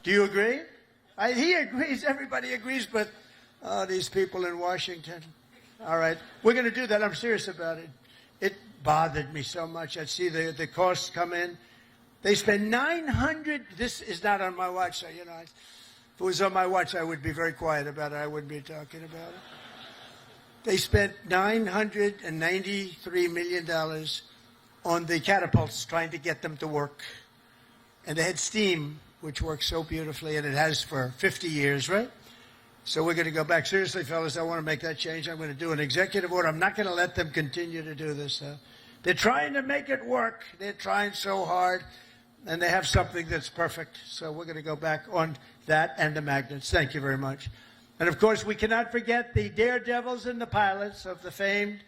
Do you agree? He agrees. Everybody agrees, but these people in Washington. All right. We're going to do that. I'm serious about it. It bothered me so much. I'd see the costs come in. They spend $900. This is not on my watch, so, you know, if it was on my watch, I would be very quiet about it. I wouldn't be talking about it. They spent $993 million on the catapults, trying to get them to work. And they had steam, which works so beautifully, and it has for 50 years, right? So we're going to go back. Seriously, fellas, I want to make that change. I'm going to do an executive order. I'm not going to let them continue to do this. They're trying to make it work. They're trying so hard, and they have something that's perfect. So we're going to go back on that and the magnets. Thank you very much. And, of course, we cannot forget the daredevils and the pilots of the famed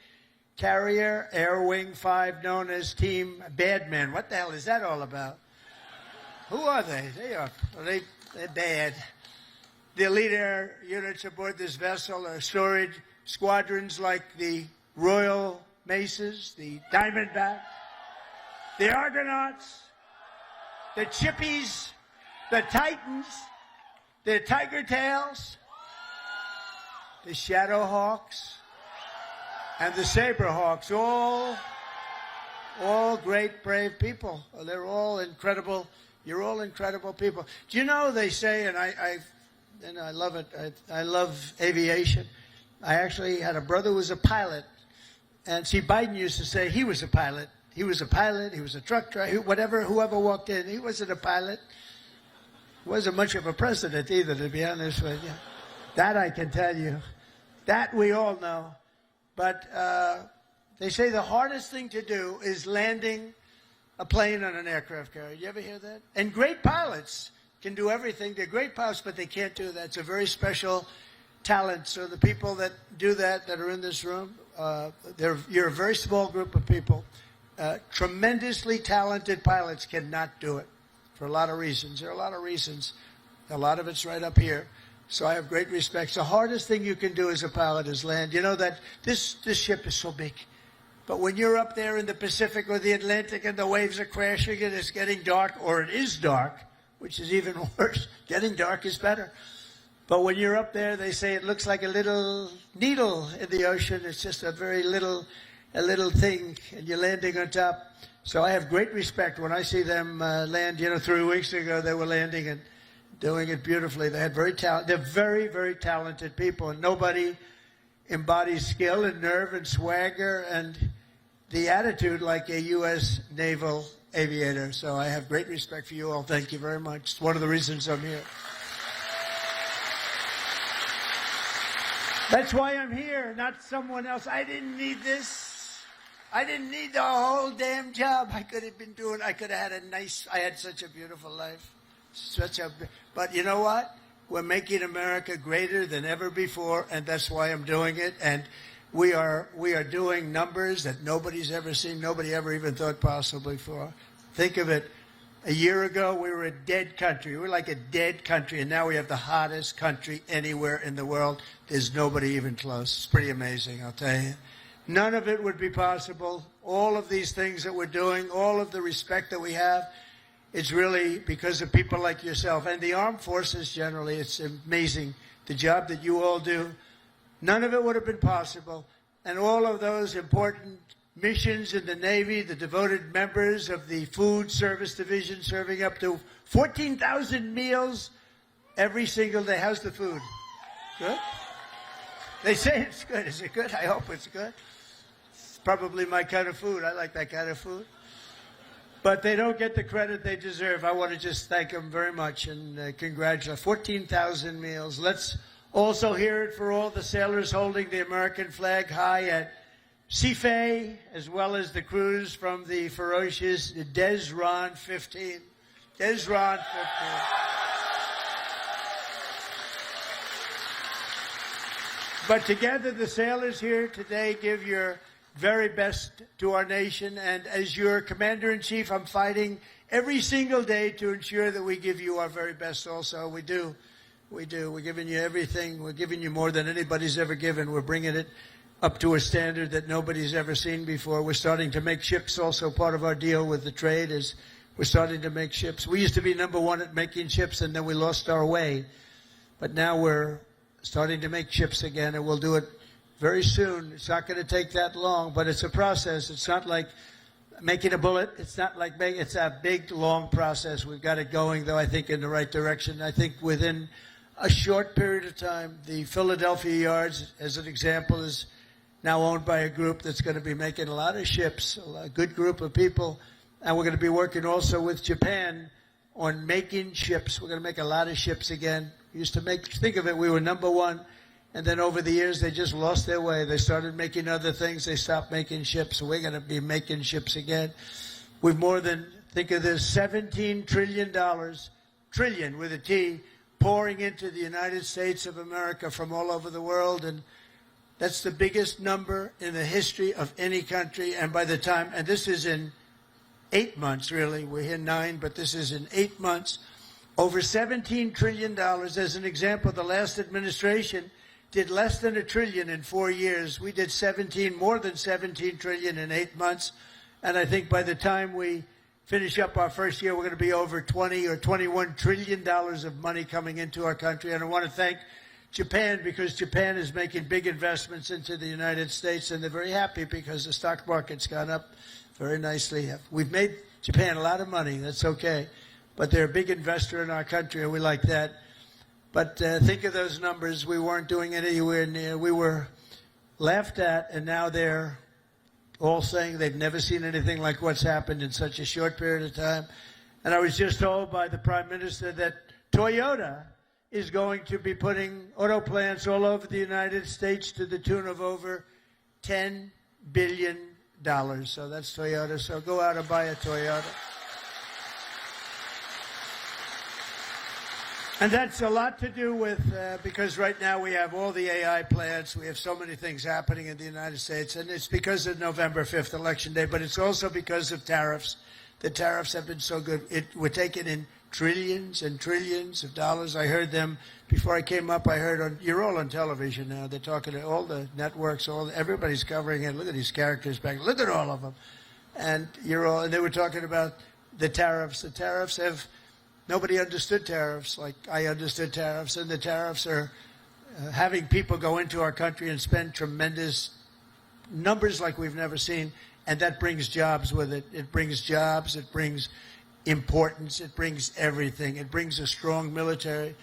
Carrier Air Wing 5, known as Team Badman. What the hell is that all about? Who are they? They're bad. The elite air units aboard this vessel are storied squadrons like the Royal Maces, the Diamondbacks, the Argonauts, the Chippies, the Titans, the Tiger Tails, the Shadowhawks, and the Saberhawks. All great, brave people. They're all incredible. You're all incredible people. Do you know, they say, and I love it, I love aviation. I actually had a brother who was a pilot. And see, Biden used to say he was a pilot. He was a pilot. He was a truck driver. Whoever walked in, he wasn't a pilot. He wasn't much of a president either, to be honest with you. That I can tell you. That we all know. But they say the hardest thing to do is landing a plane on an aircraft carrier. You ever hear that? And great pilots can do everything. They're great pilots, but they can't do that. It's a very special talent. So the people that do that are in this room, you're a very small group of people. Tremendously talented pilots cannot do it for a lot of reasons. There are a lot of reasons. A lot of it's right up here. So I have great respect. The hardest thing you can do as a pilot is land. You know that this ship is so big. But when you're up there in the Pacific or the Atlantic and the waves are crashing and it's getting dark, or it is dark, which is even worse. Getting dark is better. But when you're up there, they say it looks like a little needle in the ocean. It's just a very little thing, and you're landing on top. So I have great respect when I see them land. You know, 3 weeks ago they were landing and doing it beautifully. They had they're very, very talented people, and nobody embodies skill and nerve and swagger and the attitude like a U.S. naval aviator. So I have great respect for you all. Thank you very much. It's one of the reasons I'm here. That's why I'm here, not someone else. I didn't need this. I didn't need the whole damn job. I could have had I had such a beautiful life. But you know what? We're making America greater than ever before, and that's why I'm doing it. And we are doing numbers that nobody's ever seen, nobody ever even thought possible before. Think of it. A year ago, we were a dead country. We were like a dead country, and now we have the hottest country anywhere in the world. There's nobody even close. It's pretty amazing, I'll tell you. None of it would be possible. All of these things that we're doing, all of the respect that we have, it's really because of people like yourself. And the armed forces generally, it's amazing, the job that you all do. None of it would have been possible. And all of those important missions in the Navy, the devoted members of the Food Service Division serving up to 14,000 meals every single day. How's the food? Good? They say it's good. Is it good? I hope it's good. It's probably my kind of food. I like that kind of food. But they don't get the credit they deserve. I want to just thank them very much and congratulate. 14,000 meals. Let's also hear it for all the sailors holding the American flag high at Seafay, as well as the crews from the ferocious Desron 15. Desron 15. But together, the sailors here today give your very best to our nation. And as your commander-in-chief, I'm fighting every single day to ensure that we give you our very best also. We do. We do. We're giving you everything. We're giving you more than anybody's ever given. We're bringing it up to a standard that nobody's ever seen before. We're starting to make ships also part of our deal with the trade as We're starting to make ships. We used to be number one at making ships, and then we lost our way. But now we're starting to make ships again, and we'll do it very soon. It's not going to take that long, but it's a process. It's not like making a bullet. It's not like it's a big, long process. We've got it going, though, I think, in the right direction. I think within a short period of time, the Philadelphia yards, as an example, is now owned by a group that's going to be making a lot of ships, a good group of people. And we're going to be working also with Japan on making ships. We're going to make a lot of ships again. We used to think of it, we were number one. And then over the years, they just lost their way. They started making other things. They stopped making ships. So we're going to be making ships again. We've more than, think of this, $17 trillion, trillion with a T, pouring into the United States of America from all over the world. And that's the biggest number in the history of any country. And by the time, and this is in 8 months, really. We're here 9, but this is in 8 months. Over $17 trillion. As an example, the last administration did less than $1 trillion in 4 years. We did more than 17 trillion in 8 months. And I think by the time we finish up our first year, we're going to be over 20 or $21 trillion of money coming into our country. And I want to thank Japan, because Japan is making big investments into the United States, and they're very happy because the stock market's gone up very nicely. We've made Japan a lot of money. That's okay. But they're a big investor in our country, and we like that. But think of those numbers. We weren't doing it anywhere near. We were laughed at, and now they're all saying they've never seen anything like what's happened in such a short period of time. And I was just told by the Prime Minister that Toyota is going to be putting auto plants all over the United States to the tune of over $10 billion. So that's Toyota. So go out and buy a Toyota. And that's a lot to do with, because right now we have all the AI plants. We have so many things happening in the United States. And it's because of November 5th, Election Day. But it's also because of tariffs. The tariffs have been so good. We're taking in trillions and trillions of dollars. I heard them before I came up. I heard you're all on television now. They're talking to all the networks. Everybody's covering it. Look at these characters back. Look at all of them. And and they were talking about the tariffs. The tariffs have... Nobody understood tariffs like I understood tariffs, and the tariffs are having people go into our country and spend tremendous numbers like we've never seen, and that brings jobs with it. It brings jobs, it brings importance, it brings everything. It brings a strong military.